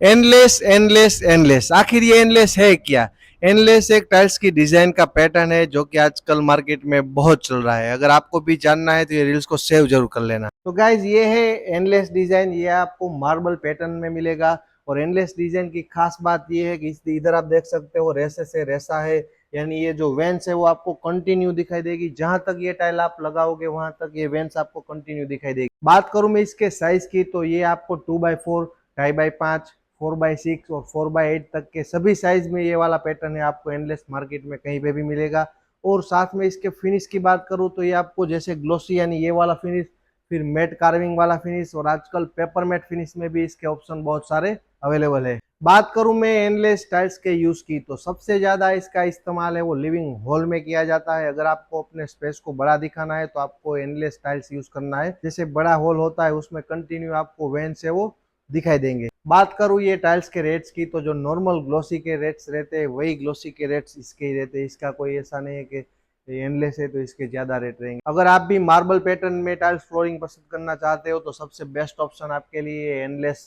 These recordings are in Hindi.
एंडलेस एंडलेस एंडलेस, आखिर ये एंडलेस है क्या? एंडलेस एक टाइल्स की डिजाइन का पैटर्न है जो कि आजकल मार्केट में बहुत चल रहा है। अगर आपको भी जानना है तो ये रील्स को सेव जरूर कर लेना। तो गाइज ये है एंडलेस डिजाइन, ये आपको मार्बल पैटर्न में मिलेगा। और एंडलेस डिजाइन की खास बात ये है कि इधर आप देख सकते हो रेसे से रेसा है, यानी ये जो वेंस है वो आपको कंटिन्यू दिखाई देगी। जहां तक ये टाइल आप लगाओगे वहां तक ये वेंस आपको कंटिन्यू दिखाई देगी। बात करूं मैं इसके साइज की तो ये आपको 2x4, 2.5x5, 4x6 और 4x8 तक के सभी साइज में ये वाला पैटर्न है आपको एंडलेस मार्केट में कहीं पे भी मिलेगा। और साथ में इसके फिनिश की बात करूं तो ये आपको जैसे ग्लोसी यानी ये वाला फिनिश, फिर मैट कार्विंग वाला फिनिश, और आजकल पेपर मैट फिनिश में भी इसके ऑप्शन बहुत सारे अवेलेबल है। बात करूं मैं एंडलेस टाइल्स के यूज की तो सबसे ज्यादा इसका इस्तेमाल है वो लिविंग हॉल में किया जाता है। अगर आपको अपने स्पेस को बड़ा दिखाना है तो आपको एंडलेस टाइल्स यूज करना है। जैसे बड़ा हॉल होता है उसमें कंटिन्यू आपको वेन से वो दिखाई देंगे। बात करूं ये टाइल्स के रेट्स की तो जो नॉर्मल ग्लोसी के रेट्स रहते हैं वही ग्लोसी के रेट्स इसके ही रहते हैं। इसका कोई ऐसा नहीं है कि एंडलेस है तो इसके ज्यादा रेट रहेंगे। अगर आप भी मार्बल पैटर्न में टाइल्स फ्लोरिंग पसंद करना चाहते हो तो सबसे बेस्ट ऑप्शन आपके लिए एंडलेस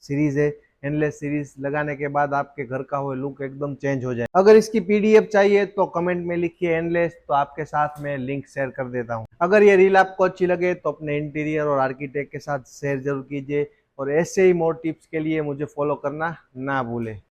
सीरीज है। एंडलेस सीरीज लगाने के बाद आपके घर का वो लुक एकदम चेंज हो जाए। अगर इसकी पीडीएफ चाहिए तो कमेंट में लिखिए एंडलेस, तो आपके साथ में लिंक शेयर कर देता हूँ। अगर ये रील आपको अच्छी लगे तो अपने इंटीरियर और आर्किटेक्ट के साथ शेयर जरूर कीजिए। और ऐसे ही मोर टिप्स के लिए मुझे फॉलो करना ना भूलें।